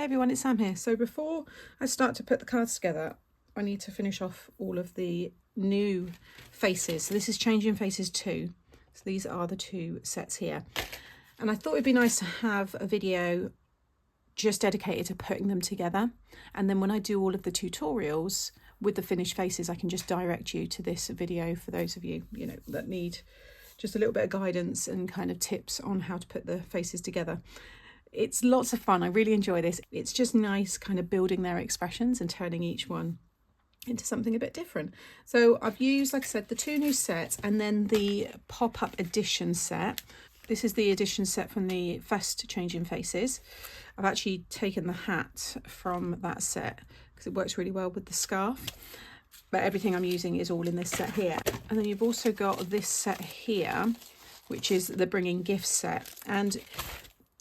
everyone, it's Sam here. So before I start to put the cards together, I need to finish off all of the new faces. So this is Changing Faces 2. So these are the 2 sets here. And I thought it'd be nice to have a video just dedicated to putting them together. And then when I do all of the tutorials with the finished faces, I can just direct you to this video for those of you, you know, that need just a little bit of guidance and kind of tips on how to put the faces together. It's lots of fun. I really enjoy this. It's just nice kind of building their expressions and turning each one into something a bit different. So I've used, like I said, the 2 new sets and then the pop-up edition set. This is the edition set from the first Changing Faces. I've actually taken the hat from that set because it works really well with the scarf. But everything I'm using is all in this set here. And then you've also got this set here, which is the Bringing Gifts set. And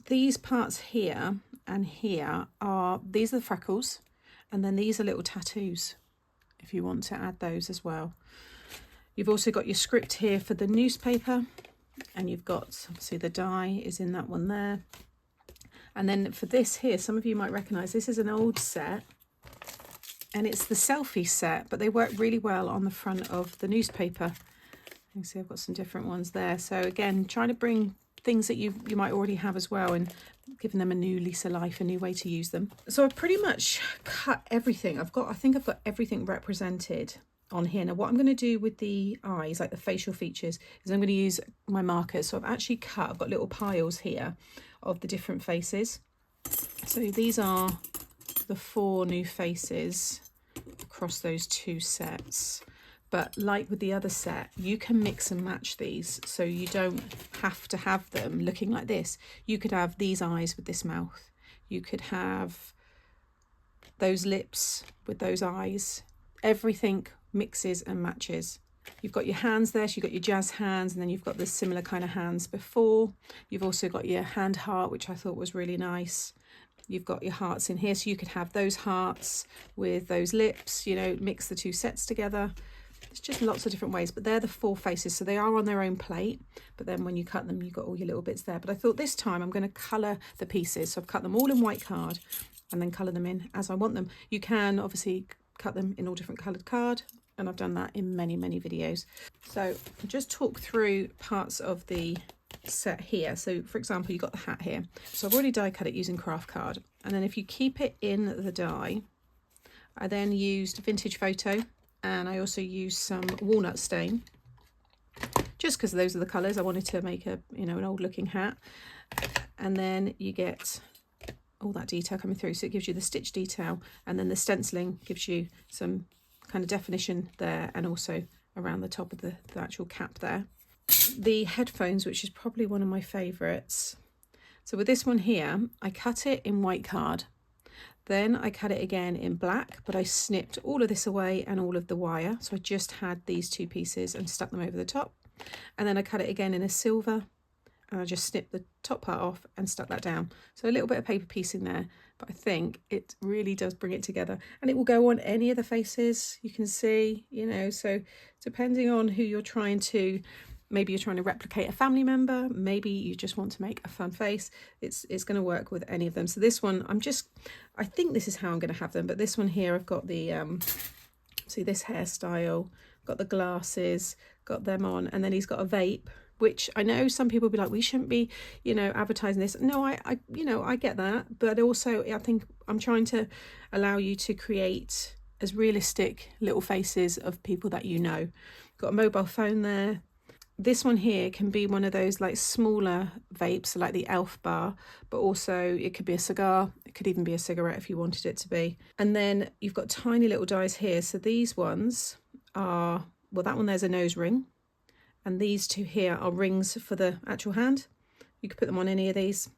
these parts here and here are, these are the freckles, and then these are little tattoos, if you want to add those as well. You've also got your script here for the newspaper, and you've got, obviously the die is in that one there. And then for this here, some of you might recognise, this is an old set, and it's the selfie set, but they work really well on the front of the newspaper. You can see I've got some different ones there. So again, trying to bring things that you might already have as well and giving them a new lease of life, a new way to use them. So I've pretty much cut everything. I think I've got everything represented on here. Now what I'm going to do with the eyes, like the facial features, is I'm going to use my markers. So I've actually cut, I've got little piles here of the different faces. So these are the 4 new faces across those 2 sets. But like with the other set, you can mix and match these, so you don't have to have them looking like this. You could have these eyes with this mouth. You could have those lips with those eyes. Everything mixes and matches. You've got your hands there, so you've got your jazz hands, and then you've got the similar kind of hands before. You've also got your hand heart, which I thought was really nice. You've got your hearts in here, so you could have those hearts with those lips, you know, mix the 2 sets together. It's just lots of different ways, but they're the 4 faces, so they are on their own plate, but then when you cut them, you've got all your little bits there. But I thought this time I'm going to colour the pieces, so I've cut them all in white card and then colour them in as I want them. You can obviously cut them in all different coloured card, and I've done that in many videos. So I'll just talk through parts of the set here. So for example, you've got the hat here, so I've already die cut it using craft card, and then if you keep it in the die, I then used vintage photo, and I also used some walnut stain, just because those are the colours. I wanted to make a, you know, an old looking hat. And then you get all that detail coming through, so it gives you the stitch detail, and then the stenciling gives you some kind of definition there, and also around the top of the actual cap there. The headphones, which is probably one of my favourites. So with this one here, I cut it in white card. Then I cut it again in black, but I snipped all of this away and all of the wire. So I just had these 2 pieces and stuck them over the top. And then I cut it again in a silver, and I just snipped the top part off and stuck that down. So a little bit of paper piecing there, but I think it really does bring it together. And it will go on any of the faces, you can see, you know, so depending on who you're trying to, maybe you're trying to replicate a family member, maybe you just want to make a fun face, it's going to work with any of them. So this one, I think this is how I'm going to have them, but this one here, I've got the, see this hairstyle, got the glasses, got them on, and then he's got a vape, which I know some people will be like, we shouldn't be, you know, advertising this. No, I you know, I get that, but also I think I'm trying to allow you to create as realistic little faces of people that you know. Got a mobile phone there. This one here can be one of those like smaller vapes, like the Elf bar, but also it could be a cigar. It could even be a cigarette if you wanted it to be. And then you've got tiny little dies here. So these ones are, well, that one there's a nose ring, and these 2 here are rings for the actual hand. You could put them on any of these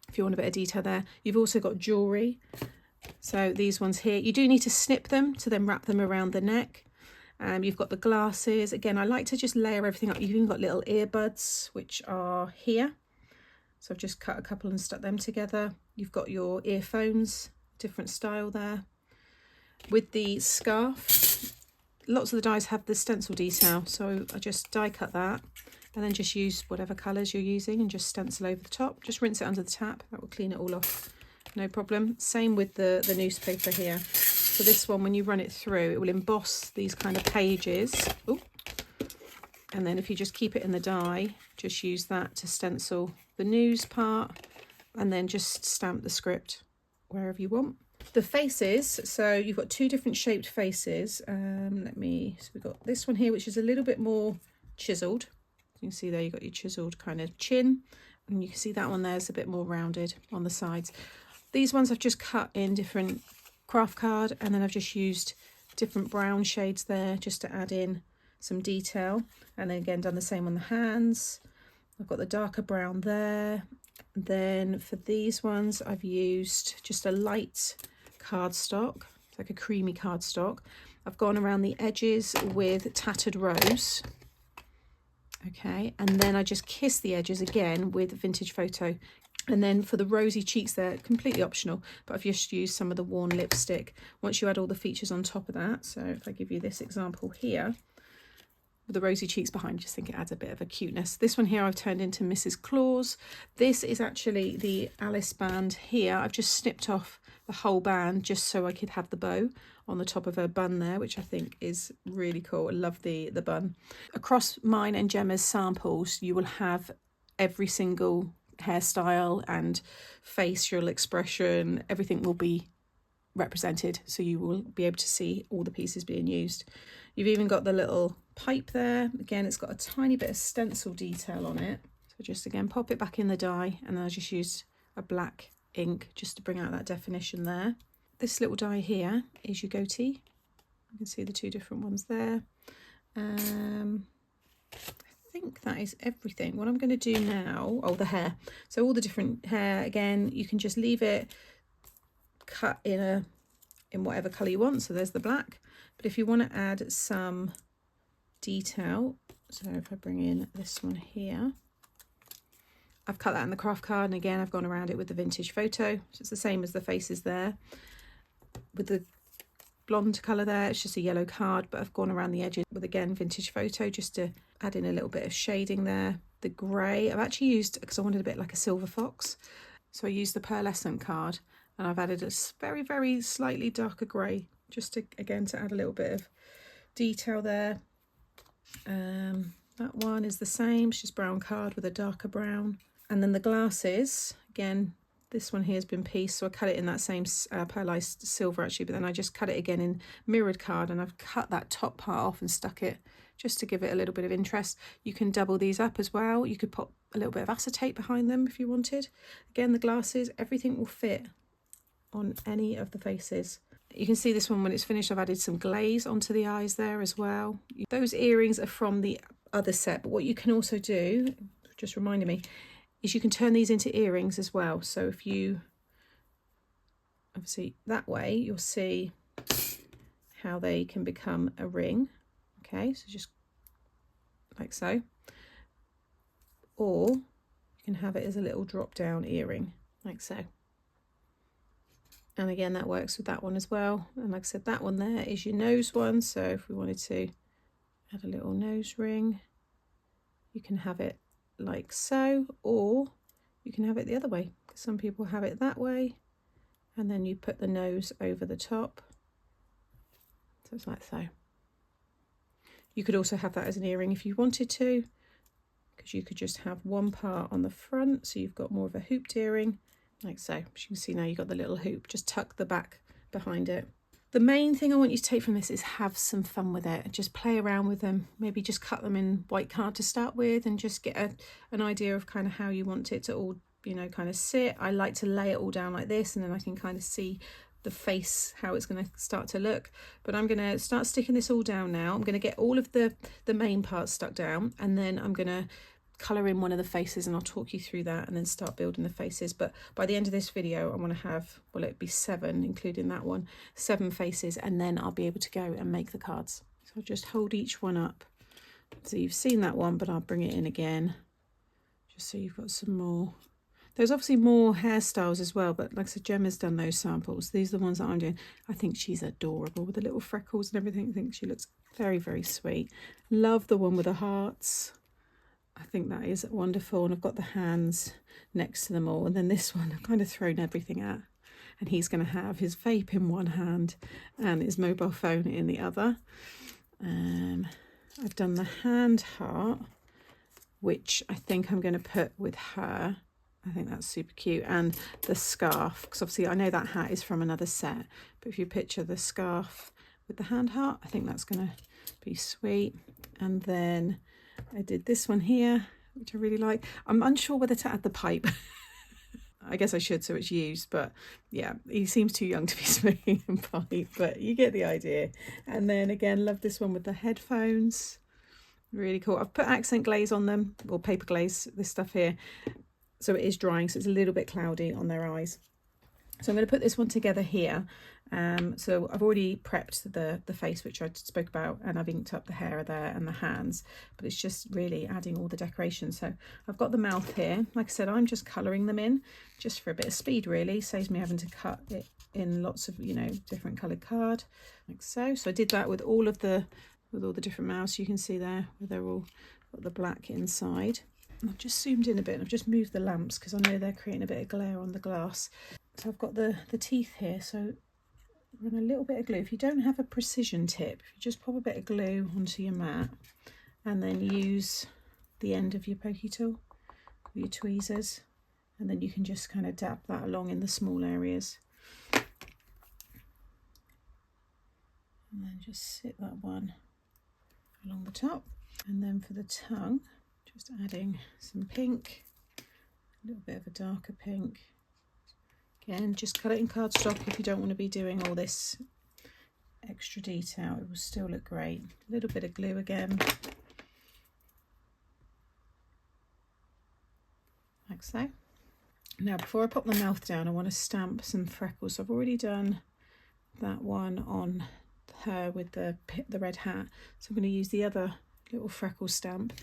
if you want a bit of detail there. You've also got jewellery. So these ones here, you do need to snip them to then wrap them around the neck. You've got the glasses. Again, I like to just layer everything up. You've even got little earbuds, which are here. So I've just cut a couple and stuck them together. You've got your earphones, different style there. With the scarf, lots of the dies have the stencil detail. So I just die cut that, and then just use whatever colours you're using and just stencil over the top. Just rinse it under the tap. That will clean it all off no problem. Same with the newspaper here. So this one, when you run it through, it will emboss these kind of pages. Ooh. And then if you just keep it in the die, just use that to stencil the news part, and then just stamp the script wherever you want. The faces, so you've got two different shaped faces. So we've got this one here, which is a little bit more chiseled. You can see there you've got your chiseled kind of chin, and you can see that one there's a bit more rounded on the sides. These ones I've just cut in different craft card, and then I've just used different brown shades there just to add in some detail, and then again done the same on the hands. I've got the darker brown there. Then for these ones I've used just a light cardstock, it's like a creamy cardstock. I've gone around the edges with tattered rose, okay, and then I just kiss the edges again with vintage photo. And then for the rosy cheeks, they're completely optional, but I've just used some of the worn lipstick. Once you add all the features on top of that, so if I give you this example here, with the rosy cheeks behind, just think it adds a bit of a cuteness. This one here I've turned into Mrs. Claus. This is actually the Alice band here. I've just snipped off the whole band just so I could have the bow on the top of her bun there, which I think is really cool. I love the bun. Across mine and Gemma's samples, you will have every single hairstyle and facial expression, everything will be represented, so you will be able to see all the pieces being used. You've even got the little pipe there. Again, it's got a tiny bit of stencil detail on it, so just again pop it back in the die, and then I just used a black ink just to bring out that definition there. This little die here is your goatee. You can see the two different ones there. I think that is everything. What I'm going to do now, oh, the hair. So all the different hair, again, you can just leave it cut in whatever colour you want. So there's the black. But if you want to add some detail, so if I bring in this one here, I've cut that in the craft card, and again I've gone around it with the vintage photo. So it's the same as the faces there. With the blonde colour there, it's just a yellow card, but I've gone around the edges with, again, vintage photo just to add in a little bit of shading there. The grey I've actually used because I wanted a bit like a silver fox, so I used the pearlescent card, and I've added a very, very slightly darker grey just to, again, to add a little bit of detail there. That one is the same, it's just brown card with a darker brown. And then the glasses, again, this one here has been pieced, so I cut it in that same pearlized silver actually, but then I just cut it again in mirrored card, and I've cut that top part off and stuck it just to give it a little bit of interest. You can double these up as well. You could put a little bit of acetate behind them if you wanted. Again, the glasses, everything will fit on any of the faces. You can see this one when it's finished, I've added some glaze onto the eyes there as well. Those earrings are from the other set, but what you can also do, just reminded me, is you can turn these into earrings as well. So if you, obviously that way, you'll see how they can become a ring. Okay, so just like so. Or you can have it as a little drop down earring, like so. And again, that works with that one as well. And like I said, that one there is your nose one. So if we wanted to add a little nose ring, you can have it like so, or you can have it the other way, because some people have it that way, and then you put the nose over the top, so it's like so. You could also have that as an earring if you wanted to, because you could just have one part on the front, so you've got more of a hooped earring, like so. As you can see now, you've got the little hoop, just tuck the back behind it. The main thing I want you to take from this is have some fun with it. Just play around with them. Maybe just cut them in white card to start with, and just get an idea of kind of how you want it to all, you know, kind of sit. I like to lay it all down like this, and then I can kind of see the face, how it's going to start to look. But I'm going to start sticking this all down now. I'm going to get all of the main parts stuck down, and then I'm going to colour in one of the faces, and I'll talk you through that and then start building the faces. But by the end of this video, I want to have, well, it'd be 7, including that one, 7 faces, and then I'll be able to go and make the cards. So I'll just hold each one up. So you've seen that one, but I'll bring it in again, just so you've got some more. There's obviously more hairstyles as well, but like I said, Gemma's done those samples. These are the ones that I'm doing. I think she's adorable with the little freckles and everything. I think she looks very, very sweet. Love the one with the hearts. I think that is wonderful, and I've got the hands next to them all. And then this one I've kind of thrown everything at. and he's going to have his vape in one hand and his mobile phone in the other. I've done the hand heart, which I think I'm going to put with her. I think that's super cute. And the scarf, because obviously I know that hat is from another set, but if you picture the scarf with the hand heart, I think that's going to be sweet. And then I did this one here, which I really like. I'm unsure whether to add the pipe. I guess I should, so it's used, but yeah, he seems too young to be smoking a pipe, but you get the idea. And then again, love this one with the headphones. Really cool. I've put accent glaze on them, or paper glaze, this stuff here. So it is drying, so it's a little bit cloudy on their eyes. So I'm going to put this one together here. So I've already prepped the face, which I spoke about, and I've inked up the hair there and the hands, but it's just really adding all the decoration. So I've got the mouth here. Like I said, I'm just colouring them in just for a bit of speed, really. Saves me having to cut it in lots of, you know, different coloured card, like so. So I did that with all the different mouths. You can see there where they're all got the black inside. I've just zoomed in a bit and I've just moved the lamps because I know they're creating a bit of glare on the glass. So I've got the teeth here, so run a little bit of glue. If you don't have a precision tip, you just pop a bit of glue onto your mat and then use the end of your pokey tool, your tweezers, and then you can just kind of dab that along in the small areas. And then just sit that one along the top. And then for the tongue, just adding some pink, a little bit of a darker pink. Again, just cut it in cardstock if you don't want to be doing all this extra detail. It will still look great. A little bit of glue again, like so. Now, before I pop the mouth down, I want to stamp some freckles. So I've already done that one on her with the red hat. So I'm going to use the other little freckle stamp.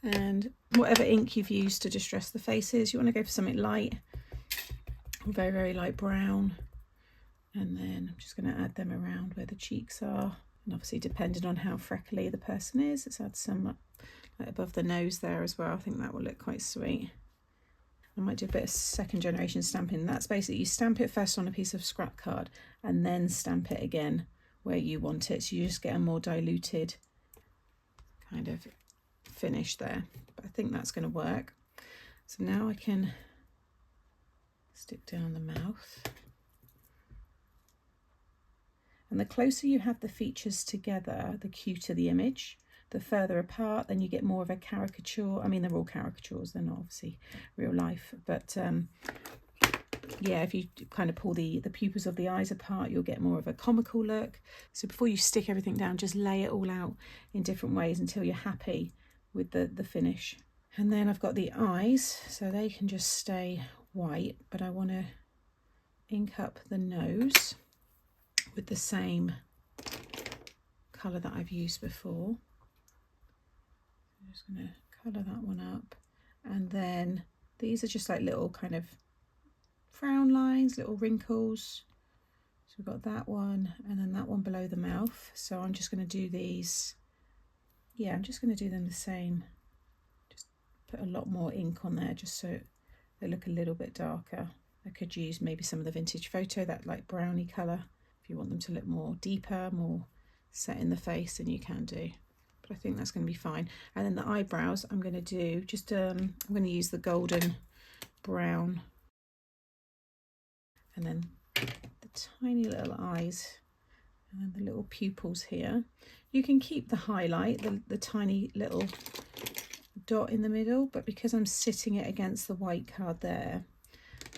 And whatever ink you've used to distress the faces, you want to go for something light, very, very light brown. And then I'm just going to add them around where the cheeks are. And obviously, depending on how freckly the person is, let's add some like above the nose there as well. I think that will look quite sweet. I might do a bit of second generation stamping. That's basically you stamp it first on a piece of scrap card and then stamp it again where you want it. So you just get a more diluted kind of finish there. But I think that's going to work. So now I can stick down the mouth. And the closer you have the features together, the cuter the image. The further apart, then you get more of a caricature. I mean, they're all caricatures, they're not obviously real life, but yeah, if you kind of pull the pupils of the eyes apart, you'll get more of a comical look. So before you stick everything down, just lay it all out in different ways until you're happy with the finish. And then I've got the eyes, so they can just stay white, but I want to ink up the nose with the same colour that I've used before. I'm just going to colour that one up, and then these are just like little kind of frown lines, little wrinkles. So we've got that one and then that one below the mouth. So I'm just going to do these, yeah, I'm just going to do them the same. Just put a lot more ink on there just so they look a little bit darker. I could use maybe some of the vintage photo, that like brownie colour. If you want them to look more deeper, more set in the face, then you can do. I think that's going to be fine. And then the eyebrows, I'm going to do just I'm going to use the golden brown, and then the tiny little eyes, and then the little pupils here. You can keep the highlight, the tiny little dot in the middle, but because I'm sitting it against the white card there,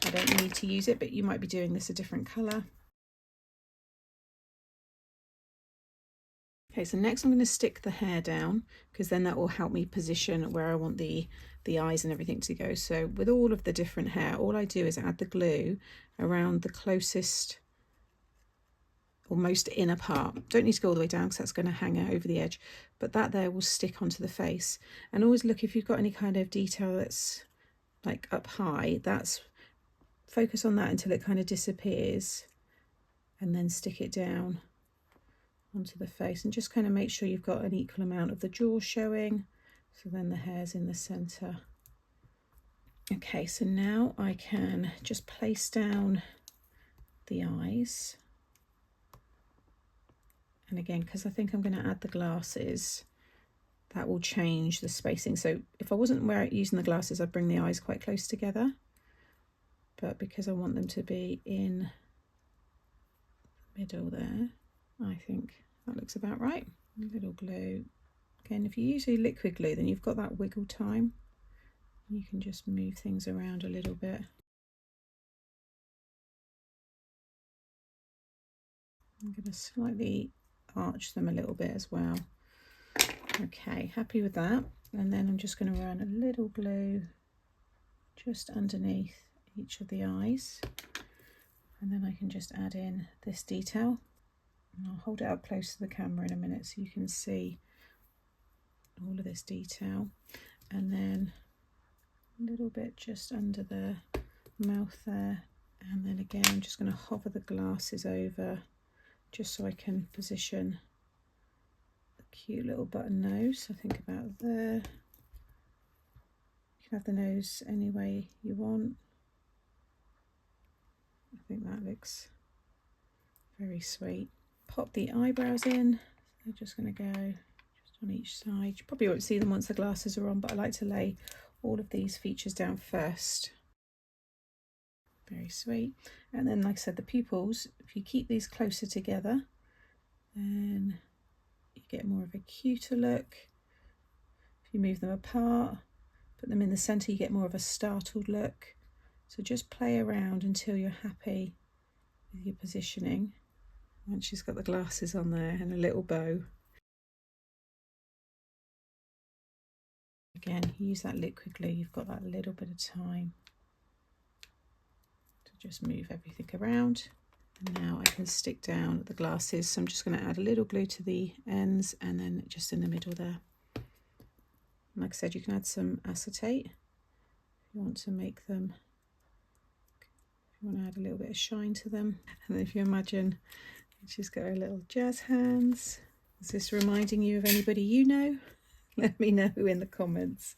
I don't need to use it, but you might be doing this a different colour. Okay, so next I'm going to stick the hair down, because then that will help me position where I want the eyes and everything to go. So with all of the different hair, all I do is add the glue around the closest or most inner part. Don't need to go all the way down because that's going to hang over the edge, but that there will stick onto the face. And always look, if you've got any kind of detail that's like up high, that's focus on that until it kind of disappears, and then stick it down onto the face, and just kind of make sure you've got an equal amount of the jaw showing, so then the hair's in the center. Okay, so now I can just place down the eyes. And again, because I think I'm going to add the glasses, that will change the spacing. So if I wasn't using the glasses, I'd bring the eyes quite close together. But because I want them to be in the middle there, I think that looks about right. A little glue. Again, if you use a liquid glue, then you've got that wiggle time. You can just move things around a little bit. I'm going to slightly arch them a little bit as well. Okay, happy with that. And then I'm just going to run a little glue just underneath each of the eyes. And then I can just add in this detail. And I'll hold it up close to the camera in a minute so you can see all of this detail. And then a little bit just under the mouth there. And then again, I'm just going to hover the glasses over just so I can position a cute little button nose. I think about there. You can have the nose any way you want. I think that looks very sweet. Pop the eyebrows in. They're just going to go just on each side. You probably won't see them once the glasses are on, but I like to lay all of these features down first. Very sweet. And then, like I said, the pupils, if you keep these closer together, then you get more of a cuter look. If you move them apart, put them in the center, you get more of a startled look. So just play around until you're happy with your positioning. And she's got the glasses on there and a little bow. Again, use that liquid glue, you've got that little bit of time to just move everything around. And now I can stick down the glasses. So I'm just going to add a little glue to the ends and then just in the middle there. And like I said, you can add some acetate if you want to make them, if you want to add a little bit of shine to them. And then if you imagine, she's got her little jazz hands. Is this reminding you of anybody you know? Let me know in the comments.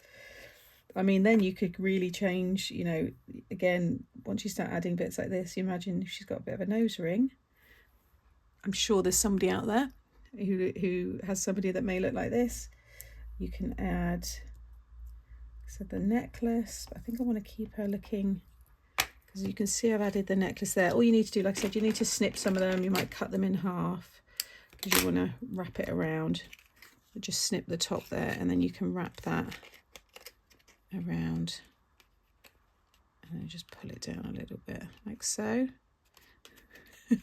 I mean, then you could really change, you know, again, once you start adding bits like this, you imagine if she's got a bit of a nose ring. I'm sure there's somebody out there who has somebody that may look like this. You can add, so the necklace, I think I want to keep her looking, because you can see I've added the necklace there. All you need to do, like I said, you need to snip some of them. You might cut them in half because you want to wrap it around. So just snip the top there and then you can wrap that around and then just pull it down a little bit like so. This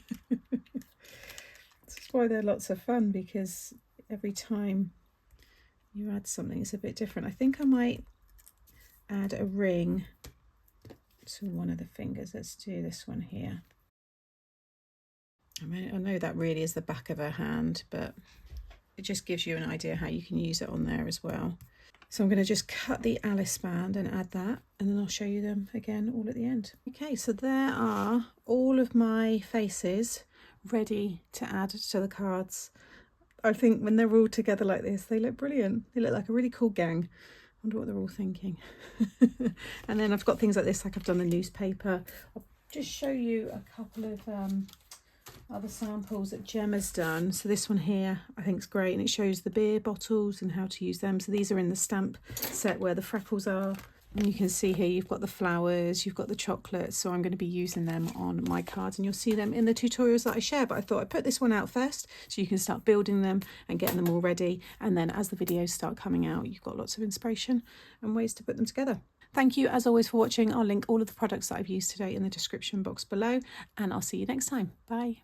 is why they're lots of fun, because every time you add something it's a bit different. I think I might add a ring to one of the fingers. Let's do this one here. I mean, I know that really is the back of her hand, but it just gives you an idea how you can use it on there as well. So I'm going to just cut the Alice band and add that, and then I'll show you them again all at the end. Okay, so there are all of my faces ready to add to the cards. I think when they're all together like this, they look brilliant. They look like a really cool gang. I wonder what they're all thinking. And then I've got things like this, like I've done the newspaper. I'll just show you a couple of other samples that Gemma's done. So this one here I think is great, and it shows the beer bottles and how to use them. So these are in the stamp set where the freckles are, and you can see here you've got the flowers, you've got the chocolates. So I'm going to be using them on my cards, and you'll see them in the tutorials that I share. But I thought I'd put this one out first so you can start building them and getting them all ready, and then as the videos start coming out you've got lots of inspiration and ways to put them together. Thank you as always for watching. I'll link all of the products that I've used today in the description box below, and I'll see you next time. Bye.